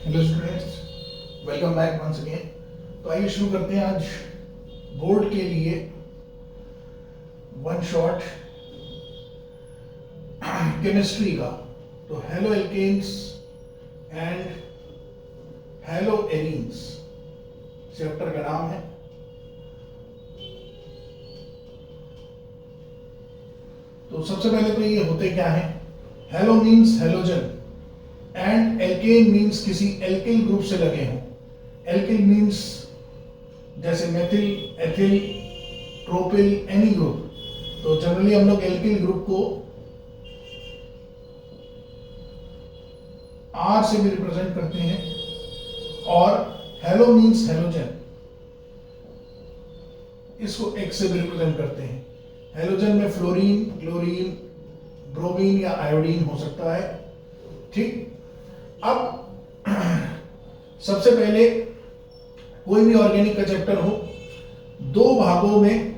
Hello students, welcome back once again. तो आइए शुरू करते हैं आज बोर्ड के लिए वन शॉट केमिस्ट्री का। तो halo alkanes and halo arenes chapter का नाम है। तो सबसे पहले तो ये होते क्या है, halo means halogen and alkane means किसी एल्किल ग्रुप से लगे हों। एल्किल मीन्स जैसे methyl, ethyl, propyl, any group. तो जनरली हम लोग एल्किल ग्रुप को आर से भी रिप्रेजेंट करते हैं और हेलो मीन्स हेलोजन, इसको एक्स से भी रिप्रेजेंट करते हैं। हेलोजन में फ्लोरीन, क्लोरीन, ब्रोमीन या आयोडीन हो सकता है। ठीक, अब सबसे पहले कोई भी ऑर्गेनिक का चैप्टर हो, दो भागों में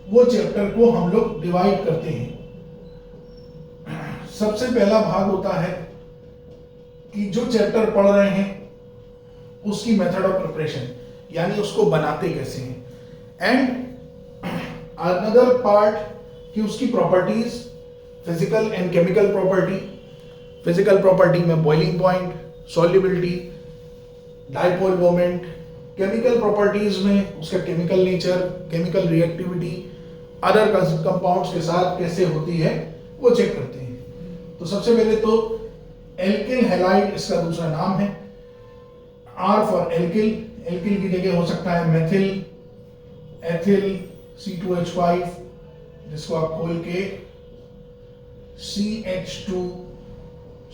वो चैप्टर को हम लोग डिवाइड करते हैं। सबसे पहला भाग होता है कि जो चैप्टर पढ़ रहे हैं उसकी मेथड ऑफ प्रिपरेशन, यानी उसको बनाते कैसे हैं, एंड अनदर पार्ट कि उसकी properties, physical and chemical property. Physical property में boiling point, solubility, dipole moment. Chemical properties में उसका chemical nature, chemical reactivity, other compounds के साथ कैसे होती है वो चेक करते हैं। तो सबसे पहले तो एल्किल हैलाइड इसका दूसरा नाम है। Are for alkyl. एल्किल की जगह हो सकता है मेथिल, एथिल, C2H5, जिसको आप खोल के CH2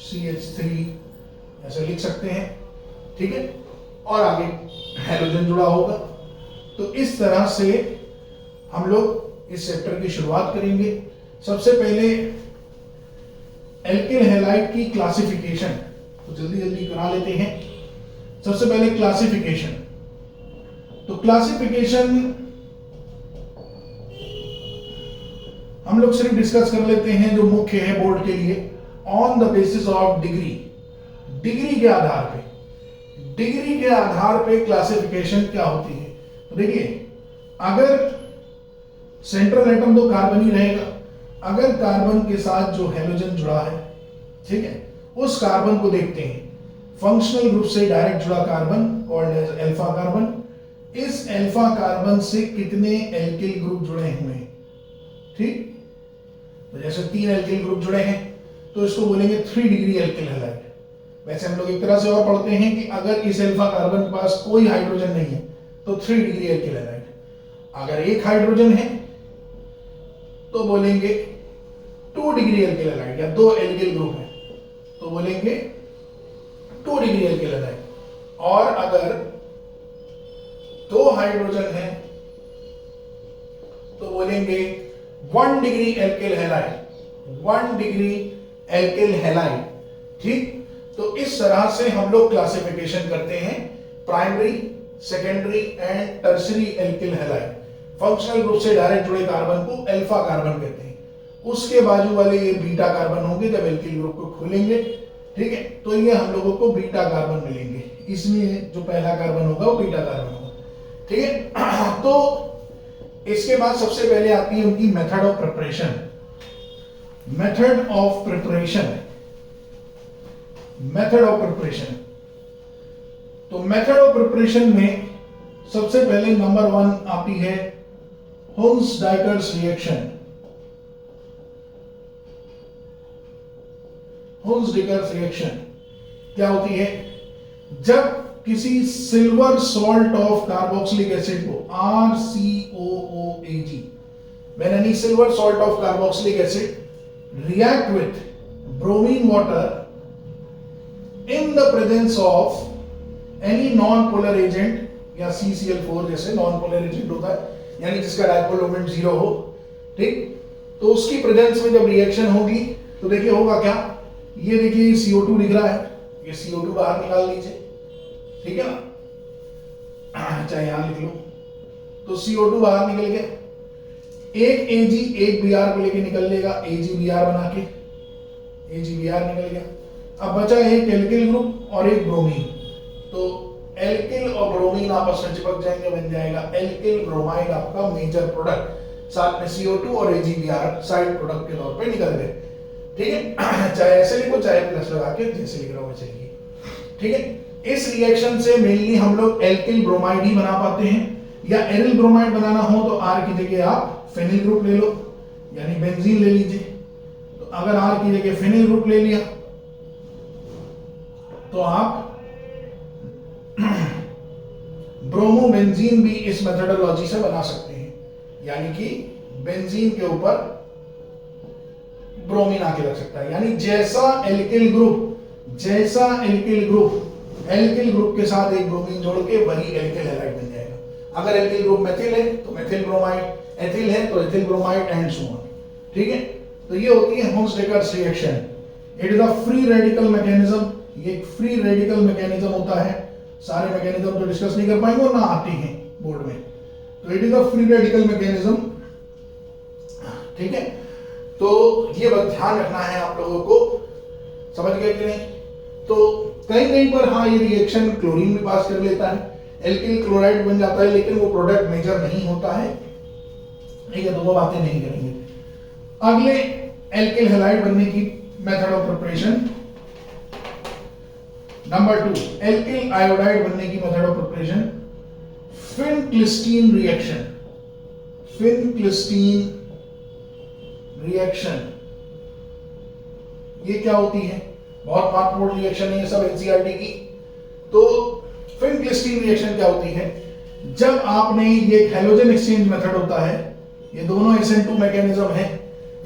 CH3 ऐसे लिख सकते हैं। ठीक है, और आगे हाइड्रोजन जुड़ा होगा। तो इस तरह से हम लोग इस चैप्टर की शुरुआत करेंगे। सबसे पहले एल्किल हैलाइड की क्लासिफिकेशन, तो जल्दी जल्दी करा लेते हैं। सबसे पहले क्लासिफिकेशन। तो क्लासिफिकेशन हम लोग सिर्फ डिस्कस कर लेते हैं जो मुख्य है बोर्ड के लिए, on the basis of degree. Degree के आधार पे, डिग्री के आधार पे क्लासिफिकेशन क्या होती है। तो देखिए, अगर सेंट्रल एटम तो कार्बन ही रहेगा, अगर कार्बन के साथ जो हेलोजन जुड़ा है, ठीक है, उस कार्बन को देखते हैं। फंक्शनल ग्रुप से डायरेक्ट जुड़ा carbon called as alpha carbon. इस अल्फा कार्बन से कितने एल्किल ग्रुप जुड़े हुए हैं। ठीक, तो जैसे 3 एल्किल ग्रुप जुड़े हैं तो इसको बोलेंगे 3 डिग्री एल्किल हैलाइड। वैसे हम लोग एक तरह से और पढ़ते हैं कि अगर इस अल्फा कार्बन के पास कोई हाइड्रोजन नहीं है तो 3 डिग्री एल्किल हैलाइड। अगर एक हाइड्रोजन है तो बोलेंगे 2 डिग्री एल्किल हैलाइड, या 2 एल्किल ग्रुप है तो बोलेंगे 2 डिग्री एल्किल हैलाइड। और अगर 2 हाइड्रोजन है तो बोलेंगे 1 degree alkyl halide, 1 degree alkyl halide. ठीक, तो इस तरह से हम लोग क्लासिफिकेशन करते हैं primary, secondary and tertiary alkyl halide. Functional group से डायरेक्ट जुड़े कार्बन को अल्फा कार्बन कहते हैं। उसके बाजू वाले ये बीटा कार्बन होंगे जब एल्किल ग्रुप को खोलेंगे। ठीक है, तो ये हम लोगों को बीटा कार्बन मिलेंगे, इसमें जो पहला कार्बन होगा वो बीटा कार्बन होगा। ठीक है, तो इसके बाद सबसे पहले आती है उनकी method of preparation. Method of preparation, method of preparation. तो मेथड ऑफ प्रिपरेशन में सबसे पहले नंबर 1 आती है हुन्स-डाइकर्स रिएक्शन। हुन्स-डाइकर्स रिएक्शन क्या होती है? जब किसी silver salt of carboxylic acid को RCOOAG, when any silver salt of carboxylic acid react with bromine water in the presence of any non-polar agent, या CCl4 जैसे non-polar agent होता है, यानी जिसका डाइपोल मोमेंट 0 हो। ठीक, तो उसकी प्रेजेंस में जब रिएक्शन होगी तो देखिए होगा क्या। ये देखिए CO2 दिख रहा है, ये CO2 बाहर निकाल लीजिए। ठीक है ना, चाहे यहां लिख लो। तो CO2 बाहर निकल गया, एक Ag एक Br को लेके निकल लेगा, AgBr बना के, AgBr निकल गया। अब बचा एक एल्किल ग्रुप और एक ब्रोमीन, तो एल्किल और ब्रोमीन आपस में चिपक जाएंगे, बन जाएगा एल्किल ब्रोमाइड आपका मेजर प्रोडक्ट, साथ में CO2 और AgBr साइड प्रोडक्ट के तौर पे निकल गए। ठीक है, चाहे ऐसे लिखो चाहे प्लस लगा के जैसे लिख रहा हो चाहिए। ठीक है, इस रिएक्शन से मेनली हम लोग एल्किल ब्रोमाइड ही बना पाते हैं, या एरिल ब्रोमाइड बनाना हो तो R की जगह आप फेनिल ग्रुप ले लो, यानी बेंजीन ले लीजिए। तो अगर R की जगह फेनिल ग्रुप ले लिया तो आप ब्रोमोबेंजीन भी इस मेथोडोलॉजी से बना सकते हैं, यानी कि बेंजीन के ऊपर ब्रोमीन आके लग सकता है, यानी जैसा एल्किल ग्रुप के साथ एक ब्रोमीन जोड़ के वही एल्किल हैलाइड बन जाएगा। अगर एल्किल ग्रुप मेथिल है तो मेथिल ब्रोमाइड, एथिल है तो ethyl bromide and so on. ठीक है, तो ये होती है Hunsdiecker reaction. It is a free radical mechanism, ये एक फ्री रेडिकल मैकेनिज्म होता है। सारे मैकेनिज्म तो डिस्कस नहीं कर पाएंगे और ना आते हैं बोर्ड में, तो it is a free radical mechanism. ठीक है, तो ये बात ध्यान रखना है आप लोगों को, समझ गए कि नहीं? तो कहीं कहीं पर हाँ ये रिएक्शन क्लोरीन भी पास कर लेता है, एल्किल क्लोराइड बन जाता है, लेकिन वो प्रोडक्ट मेजर नहीं होता है। ठीक है, तो वो बातें नहीं करेंगे। अगले एल्किल हैलाइड बनने की method of preparation number 2, alkyl iodide बनने की method of preparation, Finkelstein reaction. Finkelstein reaction ये क्या होती है? बहुत महत्वपूर्ण रिएक्शन है ये सब एनसीईआरटी की। तो फिन-क्लिस्टीन रिएक्शन क्या होती है? जब आपने ये हैलोजन एक्सचेंज मेथड होता है, ये दोनों SN2 मैकेनिज्म है,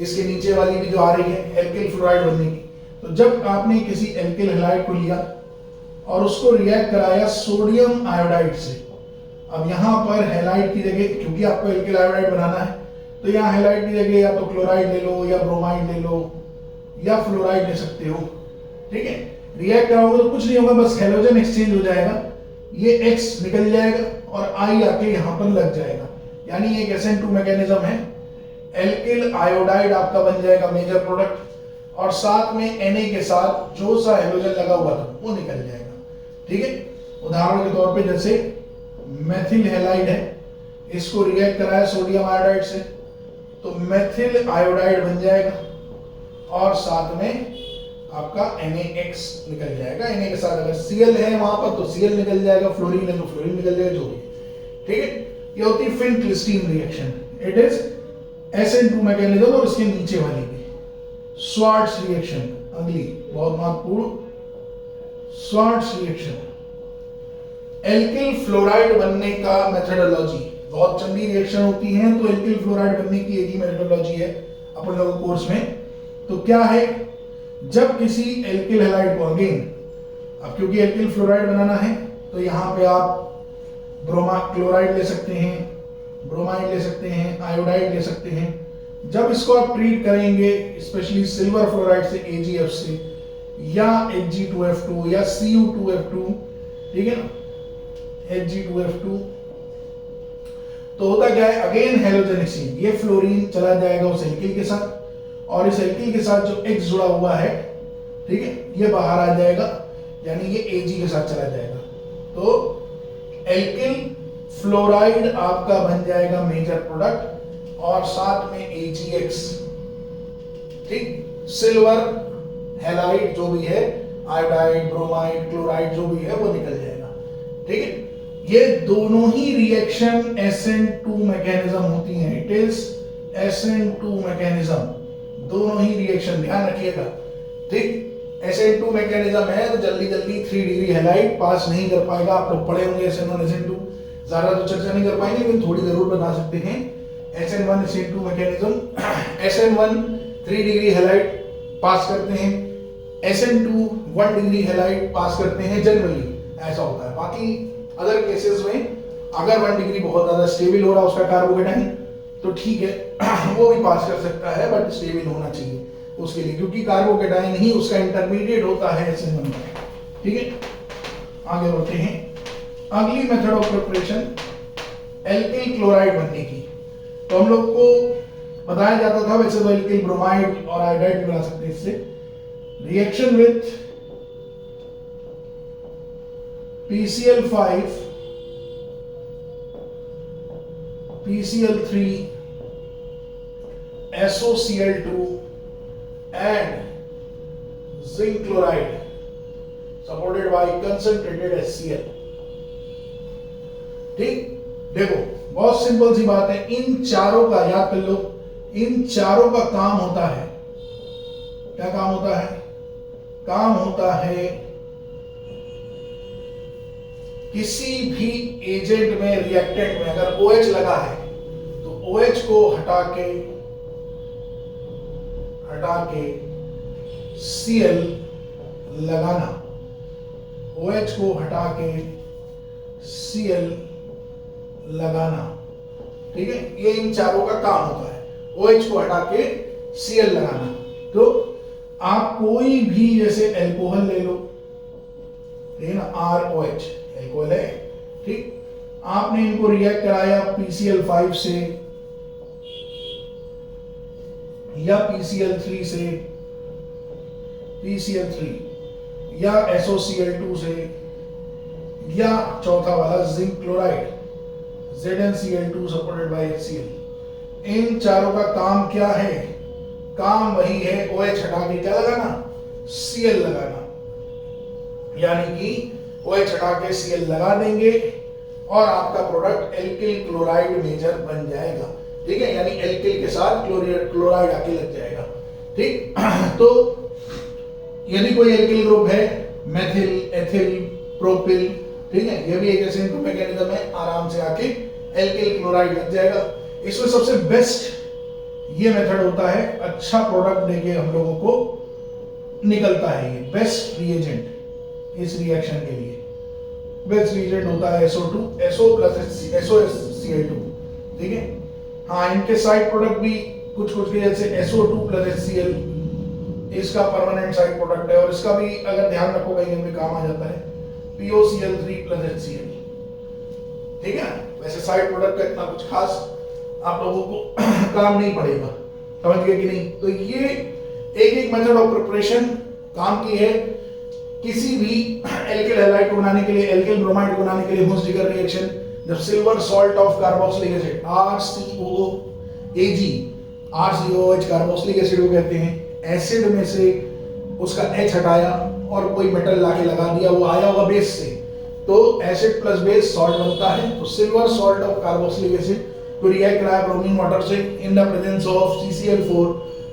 इसके नीचे वाली भी जो आ रही है एल्किल फ्लोराइड बनने की। तो जब आपने किसी एल्किल हैलाइड को लिया और उसको रिएक्ट कराया सोडियम आयोडाइड से, अब यहाँ पर हैलाइड की जगह, क्योंकि आपको एल्किल आयोडाइड बनाना है, तो यहाँ हैलाइड की जगह या तो क्लोराइड ले लो या ब्रोमाइड ले लो या फ्लोराइड ले सकते हो। ठीक है, रिएक्ट कराओगे तो कुछ नहीं होगा, बस हैलोजन एक्सचेंज हो जाएगा, ये X निकल जाएगा और I आके यहाँ पर लग जाएगा, यानी एक SN2 मैकेनिज्म है। एल्किल आयोडाइड आपका बन जाएगा मेजर प्रोडक्ट, और साथ में Na के साथ जो सा हैलोजन लगा हुआ था वो निकल जाएगा। ठीक है, उदाहरण के तौर पे जैसे मेथिल हैलाइड है, इसको रिएक्ट कराया सोडियम आयोडाइड से, तो मेथिल आयोडाइड बन जाएगा और साथ में आपका NaX निकल जाएगा। Na के साथ अगर Cl है वहां पर तो Cl निकल जाएगा, फ्लोरीन है तो फ्लोरीन निकल जाएगा, जो भी। ठीक है, ये होती है Finkelstein reaction. It is SN2 mechanism, और इसके नीचे वाली भी स्वार्ट्स रिएक्शन, अगली बहुत महत्वपूर्ण, स्वार्ट्स रिएक्शन। एल्किल फ्लोराइड बनने का मेथोडोलॉजी, बहुत चंदी रिएक्शन होती है, तो एल्किल फ्लोराइड बनने की एक ही मेथोडोलॉजी है अपन लोगों कोर्स में। तो क्या है, जब किसी एल्किल हैलाइड को, अगेन अब क्योंकि एल्किल फ्लोराइड बनाना है तो यहाँ पे आप क्लोराइड ले सकते हैं, ब्रोमाइड ले सकते हैं, आयोडाइड ले सकते हैं। जब इसको आप ट्रीट करेंगे स्पेशली सिल्वर फ्लोराइड से, AgF से, या Hg2F2 या Cu2F2, ठीक है ना, Hg2F2, तो होता क्या है, अगेन हैलोजन एक्सचेंज, ये फ्लोरीन चला जाएगा उस एल्किल के साथ, और इस एल्किल के साथ जो X जुड़ा हुआ है, ठीक है, ये बाहर आ जाएगा, यानी ये Ag के साथ चला जाएगा। तो एल्किल फ्लोराइड आपका बन जाएगा मेजर प्रोडक्ट, और साथ में AgX, ठीक, सिल्वर हैलाइड जो भी है, आयोडाइड, ब्रोमाइड, क्लोराइड जो भी है वो निकल जाएगा। ठीक है, ये दोनों ही रिएक्शन SN2 मैकेनिज्म होती हैं। इट इज SN2 मैकेनिज्म, दोनों ही रिएक्शन ध्यान रखिएगा। ठीक, SN2 मैकेनिज्म है तो जल्दी जल्दी 3 डिग्री हैलाइड पास नहीं कर पाएगा। आप लोग पढ़े होंगे SN1 SN2, ज्यादा तो चर्चा नहीं कर पाएंगे, लेकिन थोड़ी जरूर बता सकते हैं। SN1 SN2 mechanism, SN1 3 degree halide पास करते हैं, SN2 1 डिग्री हैलाइड पास करते हैं, जनरली ऐसा होता है। बाकी अदर केसेस में अगर 1 डिग्री बहुत ज्यादा स्टेबल हो रहा है उसका कार्बोकेटाइन, तो ठीक है वो भी पास कर सकता है, बट स्टेबल होना चाहिए उसके लिए, क्योंकि कार्बोकेटाइन ही उसका इंटरमीडिएट होता है SN1 में। ठीक है, आगे बढ़ते हैं। अगली method of preparation alkyl chloride बनने की। तो हम लोग को बताया जाता था, वैसे तो एल्किल ब्रोमाइड और आयोडाइड भी बना सकते हैं इससे। Reaction with PCl5, PCl3, SOCl2 and zinc chloride supported by concentrated HCl। ठीक, देखो बहुत सिंपल सी बात है, इन चारों का याद कर लो, इन चारों का काम होता है, क्या काम होता है? काम होता है किसी भी एजेंट में, रिएक्टेंट में अगर OH लगा है तो OH को हटा के Cl लगाना, OH को हटा के Cl लगाना। ठीक है, ये इन चारों का काम होता है, OH को हटा के Cl लगाना। तो आप कोई भी जैसे एल्कोहल ले लो, ठीक है ना, ROH एल्कोहल है, ठीक, आपने इनको रिएक्ट कराया PCl5 से या PCl3 से, PCl3 या SOCl2 से, या चौथा वाला zinc chloride ZnCl2 supported by HCl। इन चारों का काम क्या है? काम वही है, OH हटा के क्या लगाना? Cl लगाना। यानी कि OH हटा के Cl लगा देंगे और आपका प्रोडक्ट एल्किल क्लोराइड मेजर बन जाएगा। ठीक है, यानी एल्किल के साथ क्लोराइड आके लग जाएगा। ठीक तो यदि कोई एल्किल ग्रुप है, मेथिल, एथिल, प्रोपिल, ठीक है, ये भी एक ऐसे मैकेनिज्म है, आराम से आके एल्किल क्लोराइड लग जाएगा। इसमें सबसे बेस्ट ये मेथड होता है, अच्छा प्रोडक्ट देके हम लोगों को निकलता है, ये बेस्ट रिएजेंट इस रिएक्शन के लिए बेस्ट रिएजेंट होता है SO2, SO प्लस SOCl2। ठीक है, हाँ, इनके साइड प्रोडक्ट भी कुछ के जैसे SO2 प्लस HCl, इसका परमानेंट साइड प्रोडक्ट है, और इसका भी अगर ध्यान रखो कहीं भी काम आ जाता है, POCl3 प्लस HCl। ठीक है, वैसे साइड प्रोडक्ट का इतना कुछ खास आप लोगों को काम नहीं पड़ेगा, समझ गए कि नहीं? तो ये एक मेथड ऑफ प्रिपरेशन काम की है किसी भी एल्किल हैलाइड को बनाने के लिए, एल्किल ब्रोमाइड को बनाने के लिए। हुंस-डिगर रिएक्शन, जब silver salt of carboxylic acid RCOH carboxylic acid को कहते हैं, एसिड में से उसका H हटाया और कोई मेटल लाके लगा दिया, वो आया होगा बेस से, तो एसिड प्लस बेस सॉल्ट बनता है। तो silver salt of carboxylic acid को रिएक्ट कराया ब्रोमीन वाटर से in the presence of CCl4,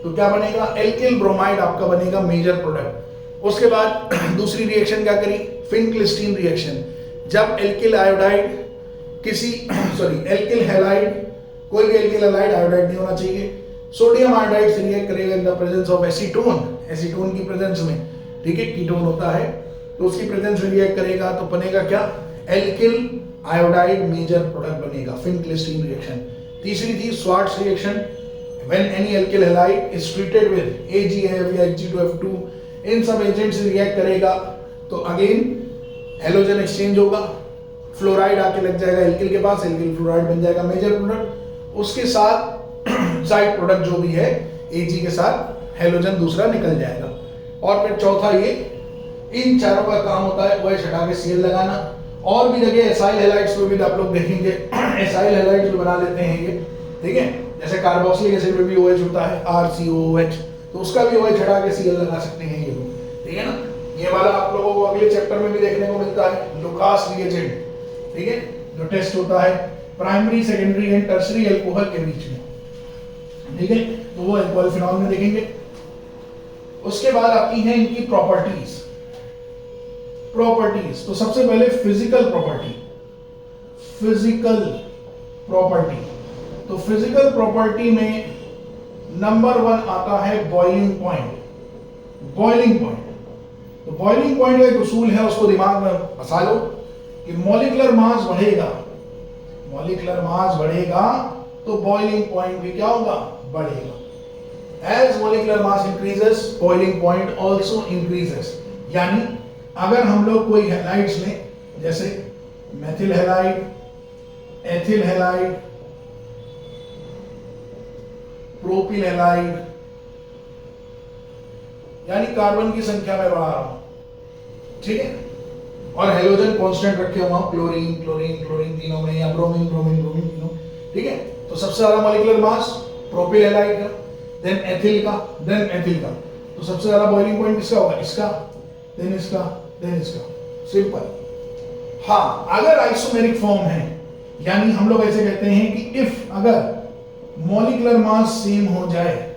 तो क्या बनेगा? एल्किल ब्रोमाइड आपका बनेगा मेजर प्रोडक्ट। उसके बाद दूसरी रिएक्शन क्या करी? फिनक्लिस्टीन रिएक्शन। जब एल्किल आयोडाइड एल्किल हैलाइड, कोई भी एल्किल हैलाइड आयोडाइड नहीं होना चाहिए, सोडियम आयोडाइड से रिएक्ट करेगा in the presence of acetone की प्रेजेंस में, ठीक है, कीटोन होता है, तो उसकी प्रेजेंस में रिएक्ट करेगा तो बनेगा क्या? एल्किल आयोडाइड मेजर प्रोडक्ट बनेगा, फिनक्लिस्टीन रिएक्शन। तीसरी थी Swarts reaction, when any alkyl halide is treated with AgF या Hg2F2, इन सब एजेंट से रिएक्ट करेगा तो अगेन हैलोजन एक्सचेंज होगा, फ्लोराइड आके लग जाएगा एल्किल के पास, एल्किल फ्लोराइड बन जाएगा मेजर प्रोडक्ट। उसके साथ साइड प्रोडक्ट जो भी है Ag के साथ हैलोजन दूसरा निकल जाएगा। और फिर चौथा ये, इन चारों का काम होता है OH हटा के Cl लगाना। और भी जगह एसाइल हैलाइड्स को भी आप लोग देखेंगे, एसाइल हैलाइड्स भी बना लेते हैं ये, ठीक है, जैसे कार्बोक्सिलिक एसिड में भी OH होता है RCOOH, तो उसका भी OH हटा के Cl लगा सकते हैं ये लोग, ठीक है ना। ये वाला आप लोगों को अगले चैप्टर में भी देखने को मिलता है, लुकास रिएजेंट, ठीक है, जो टेस्ट होता है primary, secondary and tertiary alcohol के बीच में, ठीक है, तो वो एल्कोहल फिनॉल में देखेंगे। उसके बाद आती हैं इनकी प्रॉपर्टीज। तो सबसे पहले फिजिकल प्रॉपर्टी। तो फिजिकल प्रॉपर्टी में नंबर 1 आता है बॉइलिंग पॉइंट। तो बॉइलिंग पॉइंट का एक उसूल है, उसको दिमाग में फंसा लो कि मॉलिक्यूलर मास बढ़ेगा तो बॉइलिंग पॉइंट भी क्या होगा? बढ़ेगा। As molecular mass increases, boiling point also increases। यानी अगर हम लोग कोई हैलाइड्स में, जैसे methyl halide, ethyl halide, propyl halide, यानी कार्बन की संख्या में बढ़ा रहा हूं, ठीक है, और हेलोजन कांस्टेंट रखे हुआ क्लोरीन क्लोरीन क्लोरीन तीनों में, या ब्रोमीन ब्रोमीन ब्रोमीन तीनों, ठीक है। तो सबसे ज्यादा मॉलिक्यूलर मास प्रोपिल हैलाइड का, देन एथिल का, देन एथिल का। तो सबसे ज्यादा बॉइलिंग पॉइंट किसका होगा? इसका, देन इसका, देन इसका। सिंपल। हाँ, अगर आइसोमेरिक फॉर्म है, यानी हम लोग ऐसे कहते हैं कि इफ अगर मॉलिक्यूलर मास सेम हो जाए